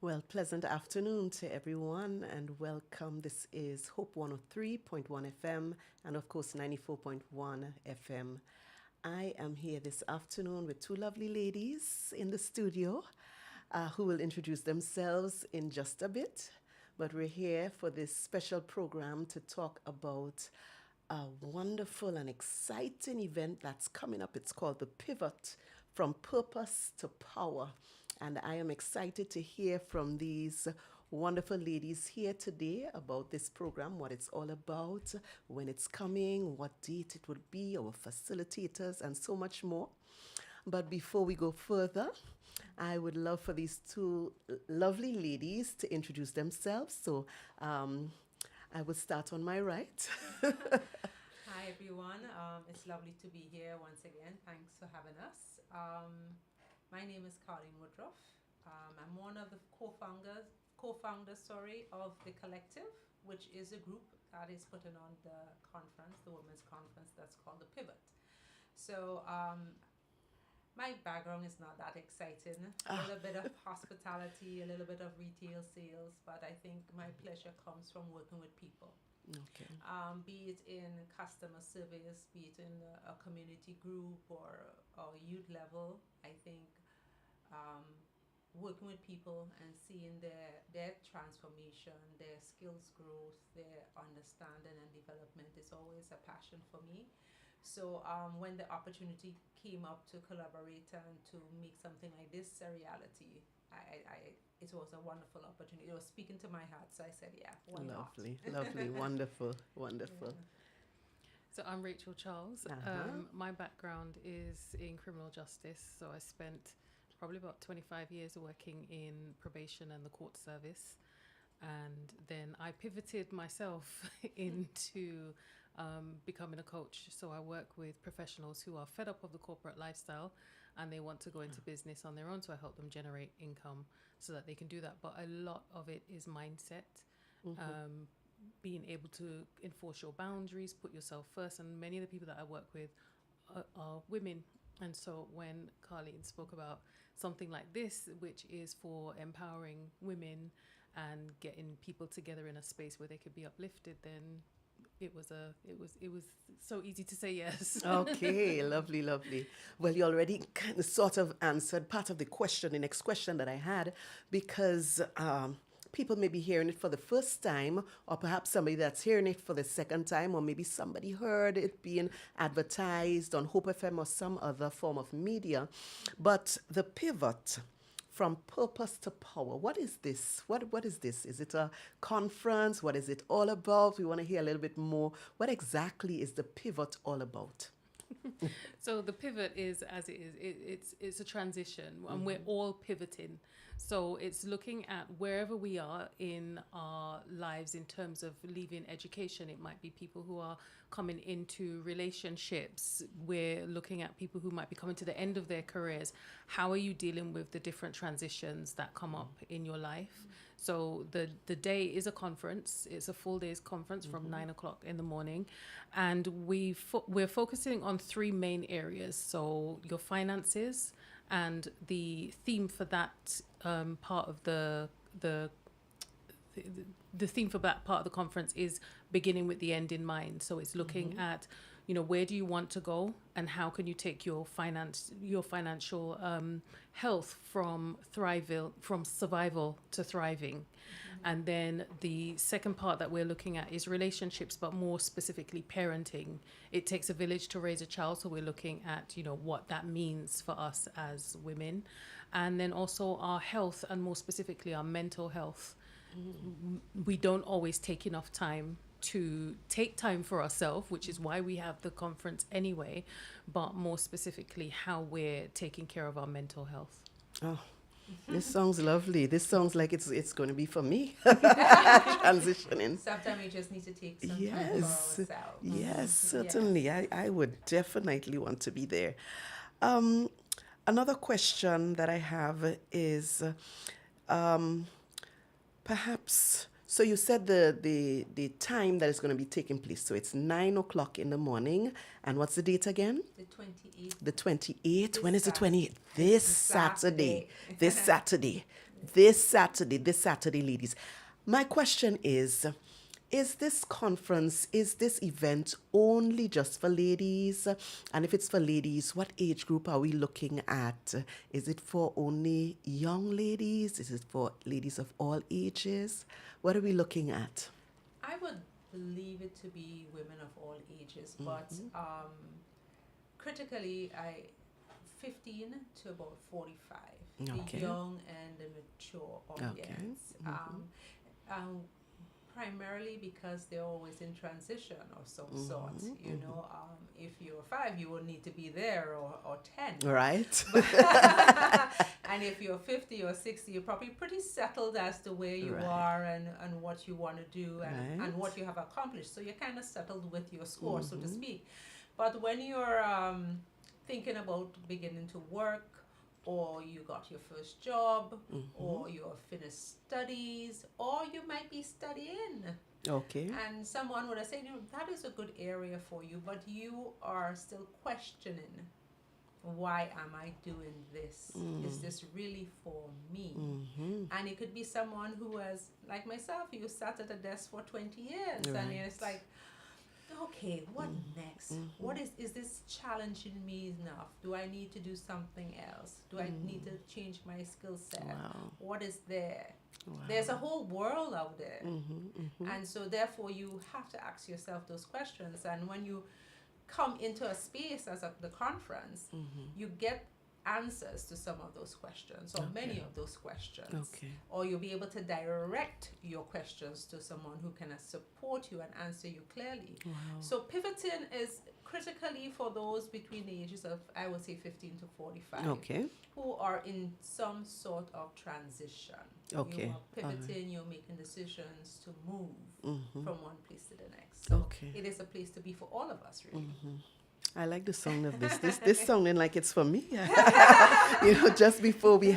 Well, pleasant afternoon to everyone and welcome. This is Hope 103.1 FM and, of course, 94.1 FM. I am here this afternoon with two lovely ladies in the studio who will introduce themselves in just a bit. But we're here for this special program to talk about a wonderful and exciting event that's coming up. It's called The Pivot From Purpose to Power. And I am excited to hear from these wonderful ladies here today about this program, what it's all about, when it's coming, what date it would be, our facilitators, and so much more. But before we go further, I would love for these two lovely ladies to introduce themselves. So I will start on my right. Hi everyone, it's lovely to be here once again. Thanks for having us. My name is Colleen Woodruff. I'm one of the co-founders, of the Collective, which is a group that is putting on the conference, the women's conference that's called the Pivot. So my background is not that exciting. A little bit of hospitality, a little bit of retail sales, but I think my pleasure comes from working with people. Okay. Be it in customer service, be it in a community group or youth level, I think working with people and seeing their transformation, their skills growth, their understanding and development is always a passion for me. So when the opportunity came up to collaborate and to make something like this a reality, it was a wonderful opportunity. It was speaking to my heart, so I said, yeah, why not? Lovely, wonderful, wonderful. Yeah. So I'm Rachel Charles. Uh-huh. My background is in criminal justice. So I spent probably about 25 years working in probation and the court service. And then I pivoted myself into becoming a coach. So I work with professionals who are fed up of the corporate lifestyle and they want to go into business on their own. So I help them generate income so that they can do that. But a lot of it is mindset. Being able to enforce your boundaries, put yourself first. And many of the people that I work with are women. And so when Colleen spoke about something like this, which is for empowering women and getting people together in a space where they could be uplifted, then it was so easy to say yes. Okay, lovely, lovely. Well, you already kind of sort of answered part of the question, the next question that I had, because people may be hearing it for the first time, or perhaps somebody that's hearing it for the second time, or maybe somebody heard it being advertised on Hope FM or some other form of media. But the pivot from purpose to power, what is this? What is this? Is it a conference? What is it all about? We want to hear a little bit more. What exactly is the pivot all about? So the pivot is, as it is, it's a transition, and we're all pivoting. So it's looking at wherever we are in our lives in terms of leaving education. It might be people who are coming into relationships. We're looking at people who might be coming to the end of their careers. How are you dealing with the different transitions that come up in your life? So the day is a conference. It's a full day's conference from 9 o'clock in the morning. And we're focusing on three main areas. So your finances, and the theme for that part of the theme for that part of the conference is beginning with the end in mind. So it's looking at, where do you want to go, and how can you take your financial health from survival to thriving. And then the second part that we're looking at is relationships, but more specifically parenting. It takes a village to raise a child, so we're looking at what that means for us as women. And then also our health, and more specifically our mental health. We don't always take enough time to take time for ourselves, which is why we have the conference anyway, but more specifically how we're taking care of our mental health. Oh, this sounds lovely. This sounds like it's going to be for me. Transitioning. Sometimes we just need to take some time for Yes, ourselves. yes, certainly. I would definitely want to be there. Another question that I have is perhaps, so you said the time that is going to be taking place. So it's 9 o'clock in the morning. And what's the date again? The 28th. The 28th. This When is the 28th? This Saturday. This Saturday. this Saturday, ladies. My question is this conference, is this event only just for ladies? And if it's for ladies, what age group are we looking at? Is it for only young ladies? Is it for ladies of all ages? What are we looking at? I would believe it to be women of all ages, but critically, 15 to about 45, Okay. the young and the mature audience. Primarily because they're always in transition of some sort. You know, if you're 5, you will need to be there, or 10. Right. And if you're 50 or 60, you're probably pretty settled as to where you Right. are and what you want to do and Right. what you have accomplished. So you're kind of settled with your score, so to speak. But when you're thinking about beginning to work, or you got your first job, or you're finished studies, or you might be studying. Okay. And someone would have said, that is a good area for you, but you are still questioning, why am I doing this? Is this really for me? And it could be someone who has, like myself, you sat at a desk for 20 years, and Right. it's like, okay, what next? What is this challenging me enough? Do I need to do something else? Do I need to change my skill set? Wow. What is there? Wow. There's a whole world out there. And so therefore you have to ask yourself those questions. And when you come into a space as the conference, you get answers to some of those questions, or many of those questions. Okay. Or you'll be able to direct your questions to someone who can support you and answer you clearly. Wow. So pivoting is critically for those between the ages of, I would say, 15 to 45, Okay. who are in some sort of transition. Okay. You are pivoting, you're making decisions to move from one place to the next. So Okay. it is a place to be for all of us, really. I like the sound of this. This sounding like it's for me. Just before we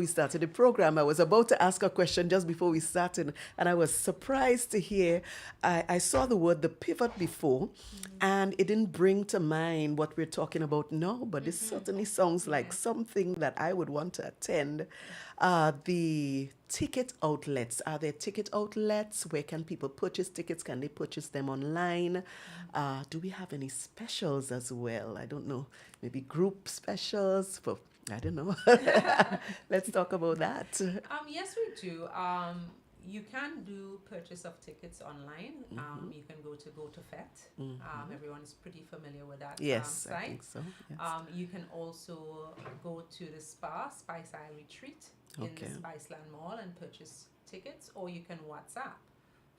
started the program, I was about to ask a question just before we started, and I was surprised to hear. I saw the word the pivot before, and it didn't bring to mind what we're talking about now. But this certainly sounds like something that I would want to attend. The ticket outlets. Are there ticket outlets? Where can people purchase tickets? Can they purchase them online? Do we have any specials as well? I don't know. Maybe group specials for, I don't know. Let's talk about that. Yes, we do. You can do purchase of tickets online. You can go to GoToFet. Everyone is pretty familiar with that Yes, site. I think so. Yes. You can also go to the Spice Eye Retreat in Okay. the Spiceland Mall and purchase tickets, or you can WhatsApp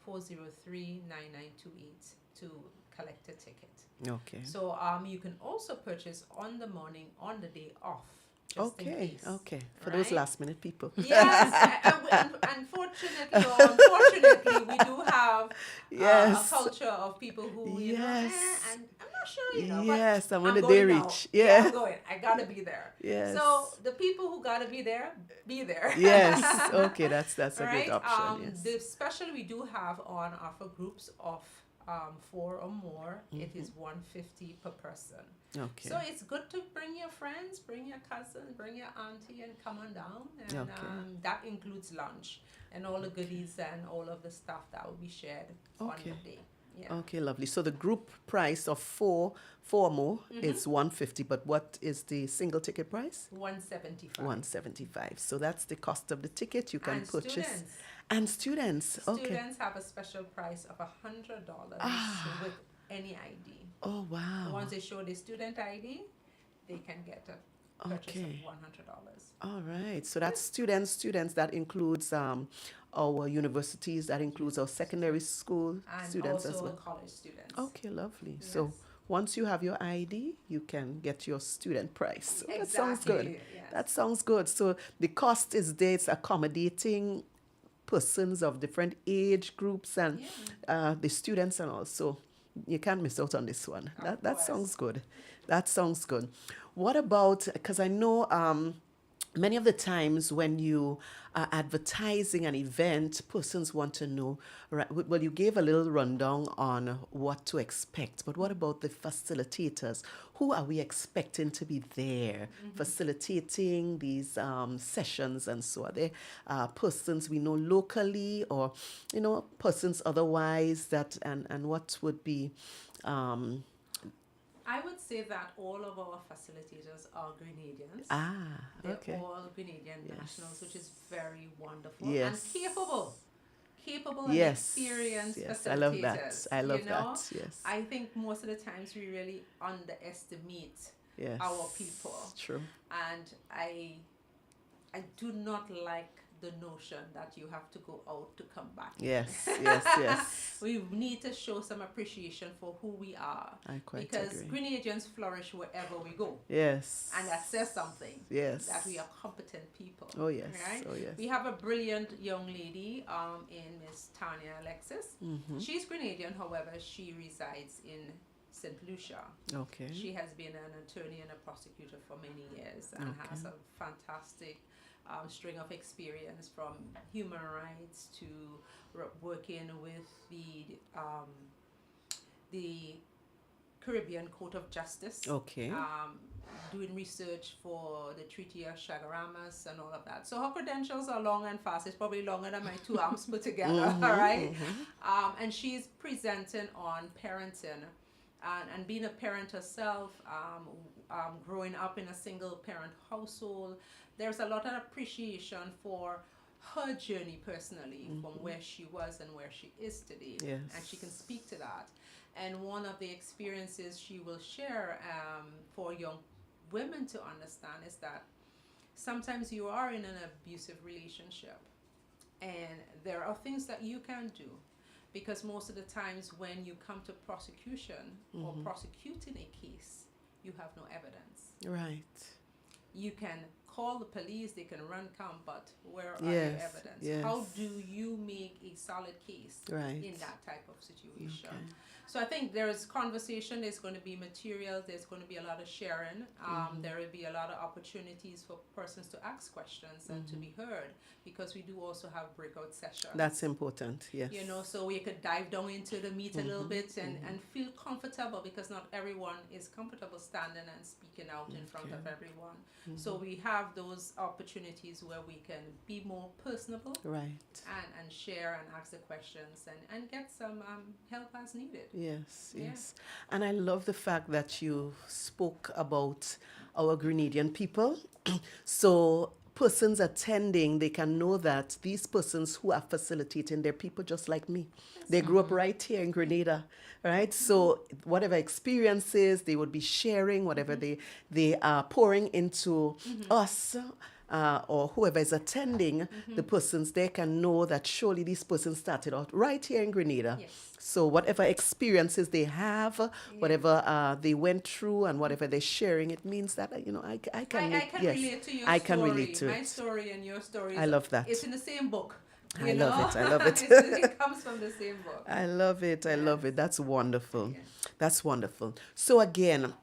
403-9928 to collect a ticket. Okay. So you can also purchase on the morning, on the day off. Just in case. Okay. For those right? last minute people. Yes, unfortunately or unfortunately, we do have Yes. a culture of people who, Yes. and I'm not sure, Yes, but and when I'm the day going now. reach. Yeah, Yeah. I'm going. I gotta be there. Yes. So the people who gotta be there, be there. Yes. Okay, that's a Right? great option. Yes. The special we do have on offer groups of 4 or more. It is $150 per person. Okay. So it's good to bring your friends, bring your cousin, bring your auntie, and come on down. And Okay. that includes lunch and all the goodies and all of the stuff that will be shared on Okay. the day. Yeah. Okay, lovely. So the group price of four or more is $150, but what is the single ticket price? $175. $175. So that's the cost of the ticket you can And purchase. students. And students. Okay. Students have a special price of $100 with any ID. Oh wow. Once they show the student ID, they can get a purchase Okay. of $100. All right. So that's students. That includes our universities. That includes our secondary school And students also as well. college students. Okay, lovely. So Yes. once you have your ID, you can get your student price. Oh, that sounds good. Exactly, yes. That sounds good. So the cost is there. It's accommodating persons of different age groups and the students and all. So you can't miss out on this one. That course. sounds good. That sounds good. What about, because I know many of the times when you are advertising an event, persons want to know, right? Well, you gave a little rundown on what to expect, but what about the facilitators? Who are we expecting to be there facilitating these sessions and so on? Are they persons we know locally or, persons otherwise that, and what would be, I would say that all of our facilitators are Grenadians. They're okay. all Grenadian nationals, which is very wonderful Yes. and capable and Yes. experienced Yes, facilitators. I love that. I love you know? that. Yes. I think most of the times we really underestimate Yes. our people, True. and I do not like the notion that you have to go out to come back. Yes, yes, yes. We need to show some appreciation for who we are, I quite because agree. Grenadians flourish wherever we go, Yes. and that says something. Yes. That we are competent people. Oh yes. Right? Oh yes. We have a brilliant young lady in Miss Tanya Alexis. She's Grenadian, however, she resides in St. Lucia. Okay. She has been an attorney and a prosecutor for many years and has a fantastic string of experience, from human rights to working with the Caribbean Court of Justice. Okay. Doing research for the Treaty of Chaguaramas and all of that. So her credentials are long and fast. It's probably longer than my two arms put together, all right? And she's presenting on parenting and being a parent herself, growing up in a single parent household. There's a lot of appreciation for her journey personally, from where she was and where she is today. Yes. And she can speak to that. And one of the experiences she will share for young women to understand is that sometimes you are in an abusive relationship and there are things that you can do, because most of the times when you come to prosecution or prosecuting a case, you have no evidence. Right. You can call the police, they can run count, but where are Yes, your evidence? yes. How do you make a solid case Right. in that type of situation? Okay. So I think there is conversation, there's going to be material, there's going to be a lot of sharing. There will be a lot of opportunities for persons to ask questions and to be heard, because we do also have breakout sessions. That's important. Yes. You know, so we could dive down into the meat a little bit and feel comfortable, because not everyone is comfortable standing and speaking out in front of everyone. So we have those opportunities where we can be more personable Right. and share and ask the questions and get some help as needed. Yes, Yeah. yes. And I love the fact that you spoke about our Grenadian people. So persons attending, they can know that these persons who are facilitating, they're people just like me. They grew up right here in Grenada, right? So whatever experiences they would be sharing, whatever they are pouring into us, or whoever is attending, the persons, they can know that surely these persons started out right here in Grenada. Yes. So whatever experiences they have, whatever they went through, and whatever they're sharing, it means that I can. I can yes, relate to your I story. can relate to My it. story and your story. I love that. It's in the same book. I love it. I love it. It comes from the same book. I love it. I love it. That's wonderful. Yes. That's wonderful. So again,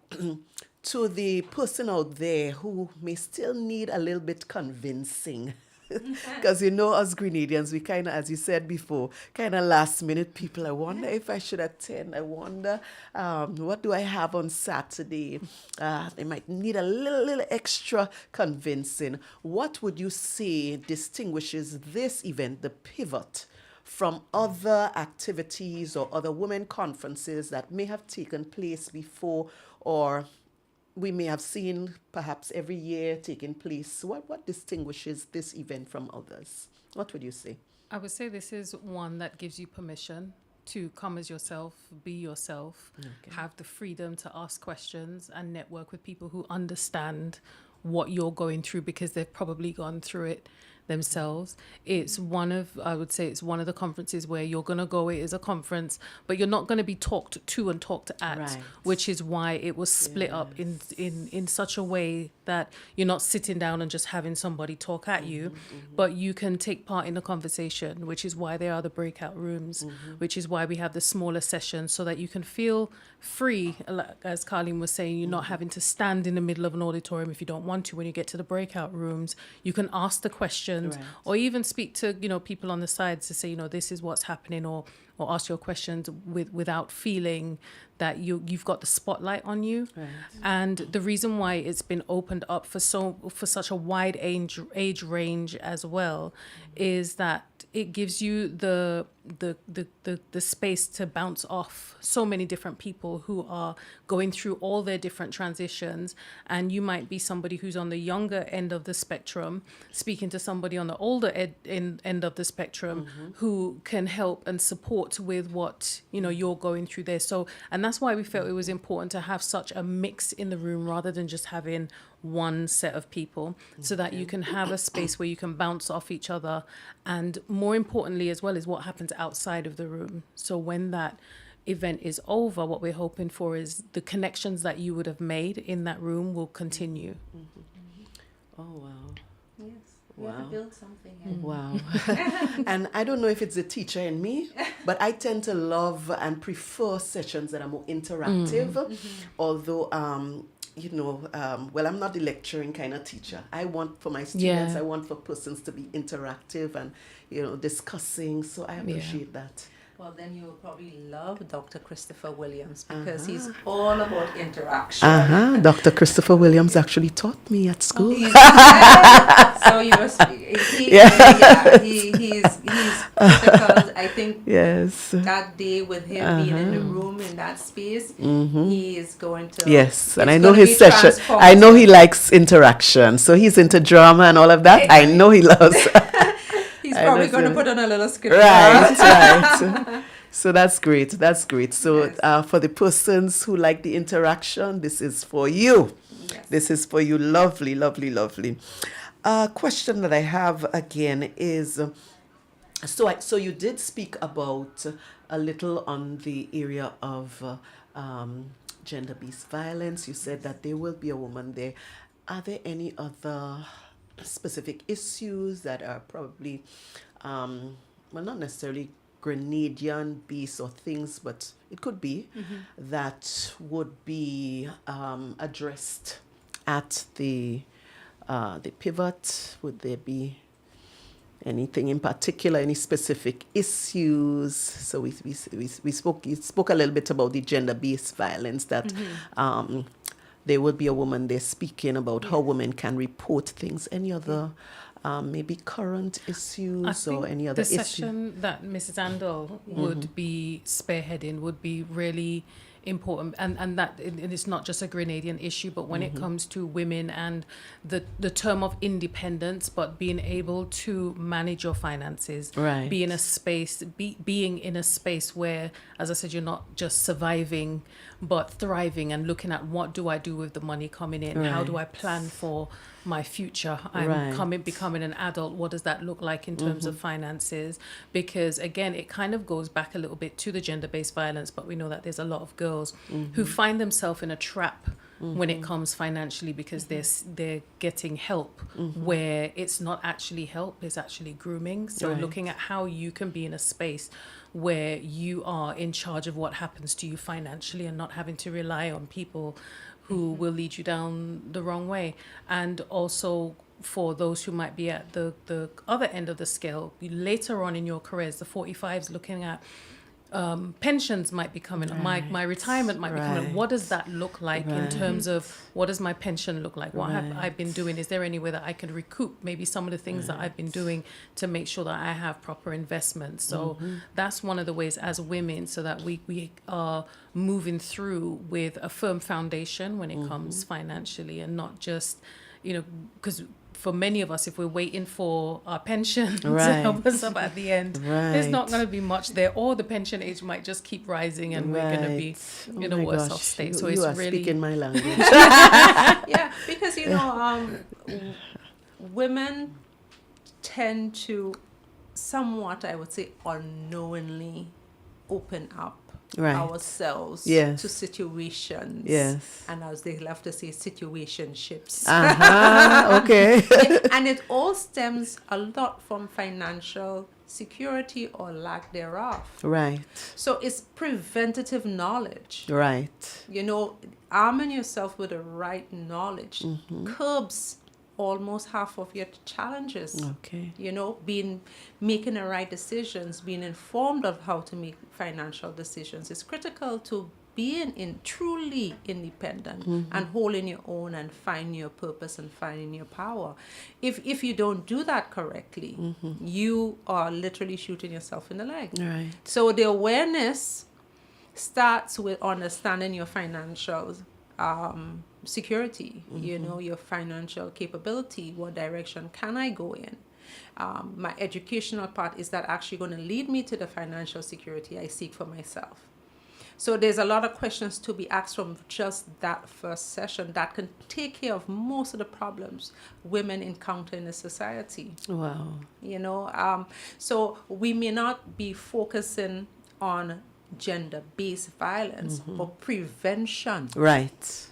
to the person out there who may still need a little bit convincing, because us Grenadians, we kind of, as you said before, kind of last minute people. I wonder if I should attend. I wonder what do I have on Saturday. They might need a little extra convincing. What would you say distinguishes this event, the Pivot, from other activities or other women conferences that may have taken place before, or we may have seen perhaps every year taking place? What distinguishes this event from others? What would you say? I would say this is one that gives you permission to come as yourself, be yourself, have the freedom to ask questions and network with people who understand what you're going through, because they've probably gone through it themselves. It's one of, I would say, it's one of the conferences where you're going to go, it is a conference, but you're not going to be talked to and talked at, Right. which is why it was split up in such a way that you're not sitting down and just having somebody talk at you, but you can take part in the conversation, which is why there are the breakout rooms, which is why we have the smaller sessions, so that you can feel free, like, as Carleen was saying, you're not having to stand in the middle of an auditorium if you don't want to. When you get to the breakout rooms, you can ask the questions, Right. or even speak to, people on the sides to say, this is what's happening, or ask your questions without feeling that you've got the spotlight on you. Right. And the reason why it's been opened up for such a wide age range as well is that it gives you the space to bounce off so many different people who are going through all their different transitions. And you might be somebody who's on the younger end of the spectrum speaking to somebody on the older end of the spectrum who can help and support with what you're going through there. So, and that's why we felt it was important to have such a mix in the room rather than just having one set of people, so that you can have a space where you can bounce off each other, and more importantly as well is what happens outside of the room. So when that event is over, what we're hoping for is the connections that you would have made in that room will continue. Oh, wow. Yes. We Wow. have to build something. And Wow. And I don't know if it's the teacher in me, but I tend to love and prefer sessions that are more interactive. Although, well, I'm not the lecturing kind of teacher. I want for my students, Yeah. I want for persons to be interactive and, discussing. So I appreciate that. Well, then you will probably love Dr. Christopher Williams, because he's all about interaction. Dr. Christopher Williams actually taught me at school. So you were he's critical. I think Yes. that day with him being in the room in that space, he is going to. Yes, and it's I know gonna his be session. I know he transformative. likes interaction, so he's into drama and all of that. I know he loves. He's I probably know going to so. put on a little script. Right. So that's great. That's great. So Yes. for the persons who like the interaction, this is for you. Yes. This is for you. Lovely, lovely, lovely. Question that I have again is, so you did speak about a little on the area of gender-based violence. You said that there will be a woman there. Are there any other specific issues that are probably, not necessarily Grenadian-based or things, but it could be, that would be addressed at the pivot? Would there be anything in particular, any specific issues? So we spoke a little bit about the gender-based violence, that there would be a woman there speaking about how women can report things. Any other maybe current issues or any other the issues? session that Mrs. Andel would be spearheading would be really important, and that and it's not just a Grenadian issue, but when it comes to women and the term of independence, but being able to manage your finances, Right. be in a space, being in a space where, as I said, you're not just surviving but thriving, and looking at what do I do with the money coming in, how do I plan for my future, Right. becoming an adult, what does that look like in terms of finances? Because again, it kind of goes back a little bit to the gender-based violence, but we know that there's a lot of girls who find themselves in a trap when it comes financially, because they're getting help where it's not actually help, it's actually grooming. So Right. looking at how you can be in a space where you are in charge of what happens to you financially, and not having to rely on people who will lead you down the wrong way. And also for those who might be at the other end of the scale, later on in your careers, the 45s, looking at pensions might be coming up, my retirement might be coming up. Right. What does that look like in Right. terms of what does my pension look like? What have I Right. been doing? Is there any way that I can recoup maybe some of the things that I've been doing to make sure that I have proper investments? So that's one of the ways as women, so that we are moving through with a firm foundation when it comes financially, and not just, because for many of us, if we're waiting for our pension to help us up at the end, there's not going to be much there, or the pension age might just keep rising, and we're going to be in a my worse gosh. off state. You, So you it's are really speaking my language. Yeah, because women tend to somewhat, I would say, unknowingly open up Right. ourselves Yes. to situations. Yes. And as they love to say, situationships. Okay. And it all stems a lot from financial security or lack thereof. Right. So it's preventative knowledge. Right. You know, arming yourself with the right knowledge Mm-hmm. curbs almost half of your challenges. Okay. You know, making the right decisions, being informed of how to make financial decisions is critical to being truly independent and holding your own and finding your purpose and finding your power. If you don't do that correctly, you are literally shooting yourself in the leg. Right. So the awareness starts with understanding your financial security, you know, your financial capability. What direction can I go in? My educational part, is that actually going to lead me to the financial security I seek for myself? So there's a lot of questions to be asked from just that first session that can take care of most of the problems women encounter in the society. Wow. You know, so we may not be focusing on gender-based violence, but prevention. Right.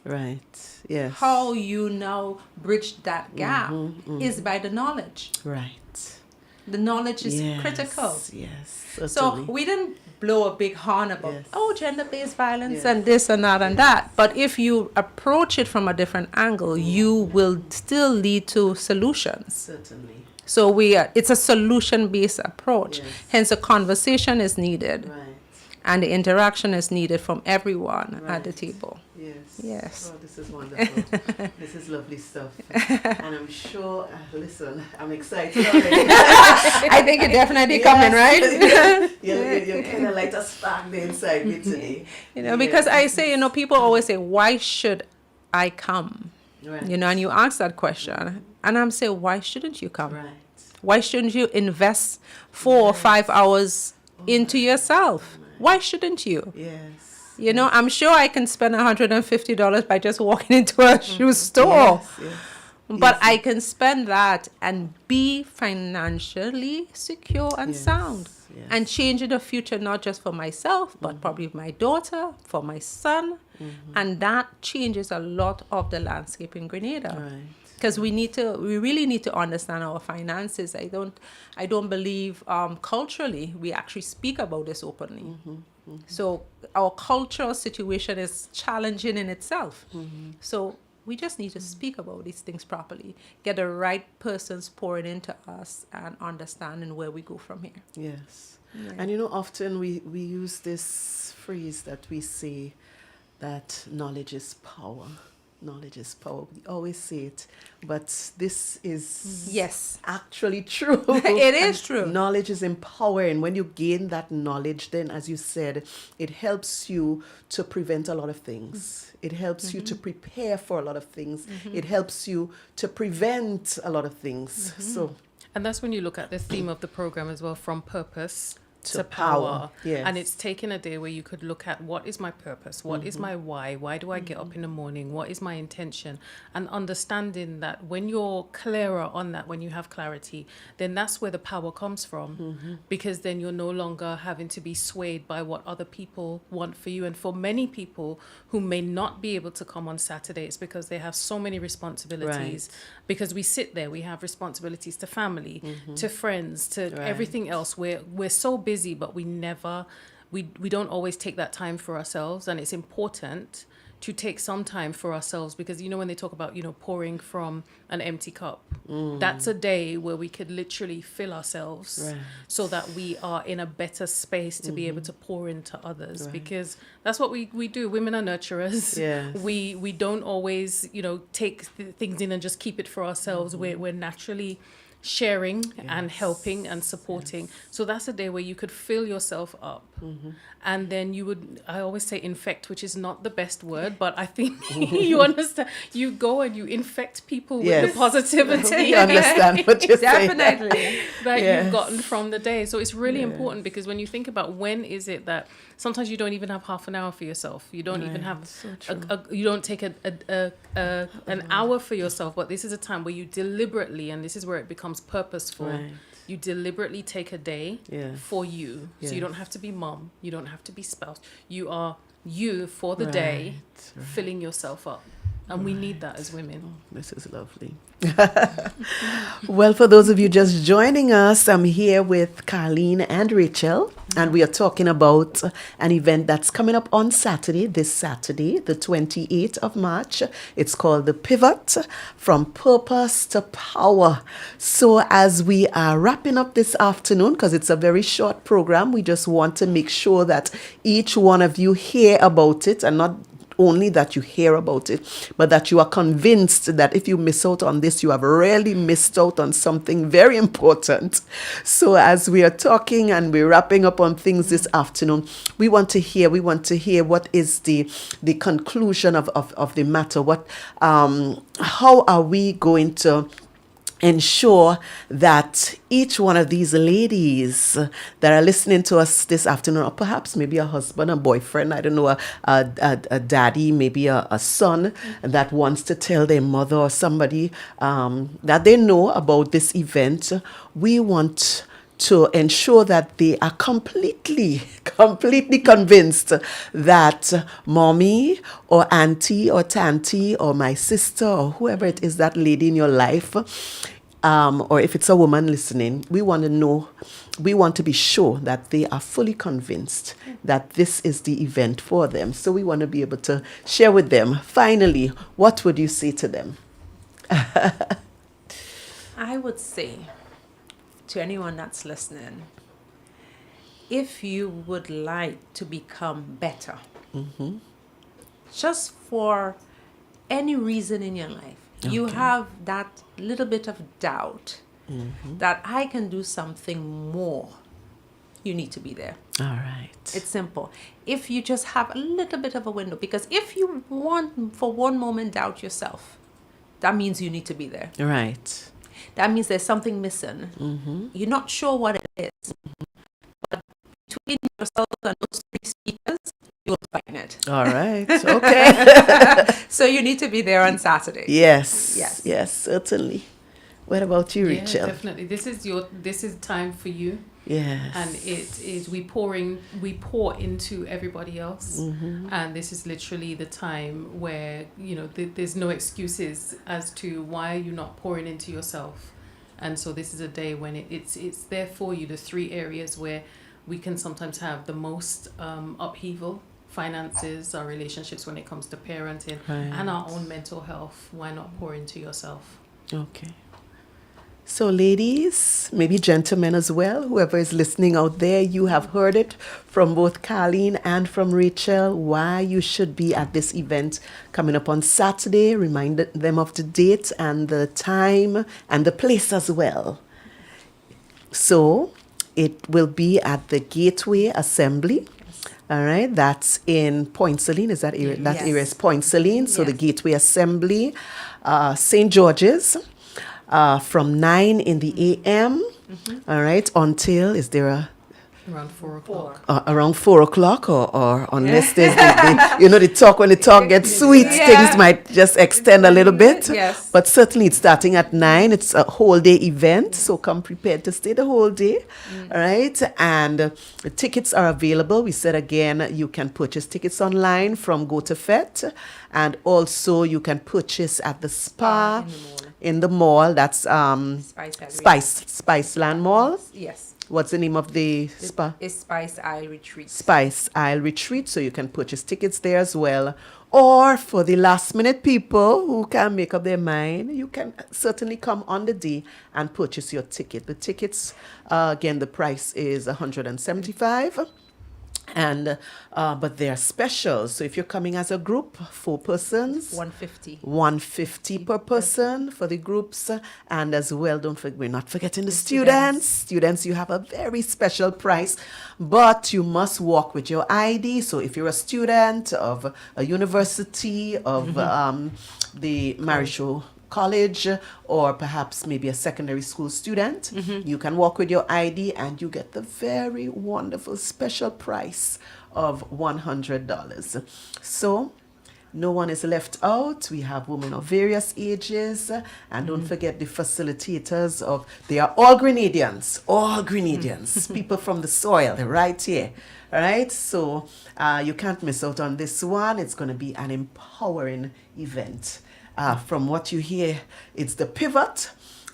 Right. Yes. How you now bridge that gap is by the knowledge. Right. The knowledge is Yes. critical. Yes. So Certainly. we didn't blow a big horn about, Yes. oh, gender-based violence Yes. and this and that and that. But if you approach it from a different angle, you will still lead to solutions. Certainly. So it's a solution-based approach. Yes. Hence, a conversation is needed, Right. and the interaction is needed from everyone at the Right. table. Yes. Yes. Oh, this is wonderful. This is lovely stuff. And I'm sure, listen, I'm excited already. I think you're definitely coming, right? You're kind of like a spark the inside me today. You know, because I say, you know, people always say, why should I come? Right. You know, and you ask that question. And I'm saying, why shouldn't you come? Right. Why shouldn't you invest 4 or 5 hours into yourself? Why shouldn't you? Yes. You know, I'm sure I can spend $150 by just walking into a shoe store. Yes. But Yes. I can spend that and be financially secure and Yes. sound. Yes. And change the future, not just for myself, but probably my daughter, for my son. And that changes a lot of the landscape in Grenada. Right. Because we really need to understand our finances. I don't believe culturally we actually speak about this openly. So our cultural situation is challenging in itself. So we just need to speak about these things properly, get the right persons pouring into us, and understanding where we go from here. Yes. And you know, often we use this phrase that we say that knowledge is power. Knowledge is power. We always say it, but this is Yes. actually true. It is true. Knowledge is empowering. When you gain that knowledge, then, as you said, it helps you to prevent a lot of things. It helps you to prepare for a lot of things. It helps you to prevent a lot of things. So, And that's when you look at the theme of the program as well, from purpose To to power, power. yes. And it's taking a day where you could look at what is my purpose, what is my why, do I get up in the morning, what is my intention, and understanding that when you're clearer on that, when you have clarity, then that's where the power comes from, because then you're no longer having to be swayed by what other people want for you. And for many people who may not be able to come on Saturday, it's because they have so many responsibilities. Because we sit there, we have responsibilities to family, to friends, to everything else. We're so busy, but we don't always take that time for ourselves. And it's important to take some time for ourselves, because, you know, when they talk about, you know, pouring from an empty cup, that's a day where we could literally fill ourselves so that we are in a better space to be able to pour into others, because that's what we do. Women are nurturers. Yes. We don't always, you know, take things in and just keep it for ourselves. We're naturally sharing and helping and supporting. So that's a day where you could fill yourself up. And then you would, I always say infect, which is not the best word, but I think you understand. You go and you infect people with the positivity. You understand what you're saying. Definitely. that Yes. you've gotten from the day. So it's really important, because when you think about when is it that sometimes you don't even have half an hour for yourself. You don't even have you don't take an hour for yourself. But this is a time where you deliberately, and this is where it becomes becomes purposeful. Right. You deliberately take a day Yes. for you. So you Yes. don't have to be mom. You don't have to be spouse. You are you for the day, Right. filling yourself up. And we need that as women. This is lovely. Well, for those of you just joining us, I'm here with Carleen and Rachel, and we are talking about an event that's coming up on Saturday, this Saturday, the 28th of March. It's called the Pivot from Purpose to Power. So, as we are wrapping up this afternoon, because it's a very short program, we just want to make sure that each one of you hear about it, and not only that you hear about it, but that you are convinced that if you miss out on this, you have really missed out on something very important. So as we are talking and we're wrapping up on things this afternoon, we want to hear what is the conclusion of the matter. How are we going to ensure that each one of these ladies that are listening to us this afternoon, or perhaps maybe a husband, a boyfriend, I don't know, a daddy, maybe a son that wants to tell their mother or somebody that they know about this event, we want to ensure that they are completely convinced that mommy or auntie or tanty or my sister or whoever it is, that lady in your life, or if it's a woman listening, we want to be sure that they are fully convinced that this is the event for them. So we want to be able to share with them. Finally, what would you say to them? I would say to anyone that's listening, if you would like to become better, just for any reason in your life, you have that little bit of doubt that I can do something more, you need to be there. All right. It's simple. If you just have a little bit of a window, because if you want for one moment doubt yourself, that means you need to be there. Right. That means there's something missing. You're not sure what it is. But between yourself and those three speakers, you'll find it. All right. Okay. So you need to be there on Saturday. Yes. Yes. Yes, certainly. What about you, Yeah, Rachel? definitely. This is time for you. Yes. And it is we pour into everybody else, and this is literally the time where there's no excuses as to why you're not pouring into yourself. And so this is a day when it's there for you. The three areas where we can sometimes have the most upheaval: finances, our relationships when it comes to parenting, and our own mental health. Why not pour into yourself? Okay. So ladies, maybe gentlemen as well, whoever is listening out there, you have heard it from both Carleen and from Rachel, why you should be at this event coming up on Saturday. Remind them of the date and the time and the place as well. So it will be at the Gateway Assembly. All right, that's in Point Celine. Is that area? That Yes. area is Point Celine. So the Yes. Gateway Assembly, St. George's. From 9 in the a.m. All right, until, is there a Around 4 o'clock. around 4 o'clock, or unless there's the talk, when the talk gets sweet, things might just extend a little bit. Yes. But certainly it's starting at 9. It's a whole day event, so come prepared to stay the whole day. All right, and the tickets are available. We said again, you can purchase tickets online from GoToFet, and also you can purchase at the spa in the mall. That's Spiceland Mall. Yes. What's the name of the spa? It's Spice Isle Retreat. Spice Isle Retreat, so you can purchase tickets there as well. Or for the last minute people who can't make up their mind, you can certainly come on the day and purchase your ticket. The tickets, again, the price is $175. And but they are specials. So if you're coming as a group, 4 persons, $150 per person for the groups, and as well, we're not forgetting the students. Students, you have a very special price, but you must walk with your ID. So if you're a student of a university, of the Marichaud College, or perhaps maybe a secondary school student, you can walk with your ID and you get the very wonderful special price of $100. So No one is left out. We have women of various ages. And don't forget the facilitators of, they are all Grenadians, people from the soil right here. All right, so you can't miss out on this one. It's going to be an empowering event. From what you hear, it's the pivot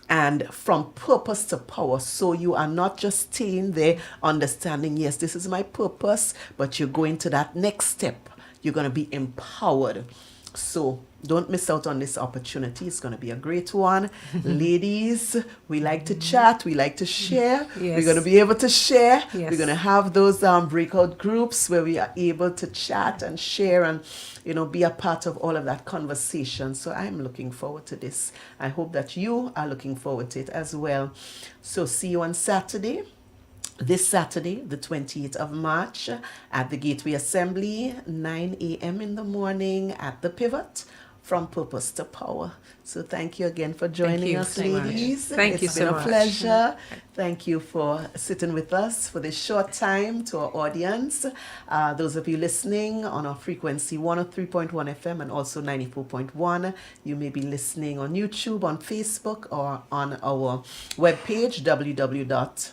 and from purpose to power. So you are not just staying there understanding, yes, this is my purpose, but you're going to that next step. You're going to be empowered. So don't miss out on this opportunity. It's going to be a great one. Ladies, we like to chat. We like to share. Yes. We're going to be able to share. Yes. We're going to have those breakout groups where we are able to chat and share and, you know, be a part of all of that conversation. So I'm looking forward to this. I hope that you are looking forward to it as well. So see you on Saturday. This Saturday, the 28th of March, at the Gateway Assembly, 9 a.m. in the morning at the Pivot, from purpose to power. So thank you again for joining you us, so much. ladies. Thank you It's so been a much. pleasure. Thank you for sitting with us for this short time to our audience. Those of you listening on our frequency 103.1 FM and also 94.1, you may be listening on YouTube, on Facebook, or on our webpage, www.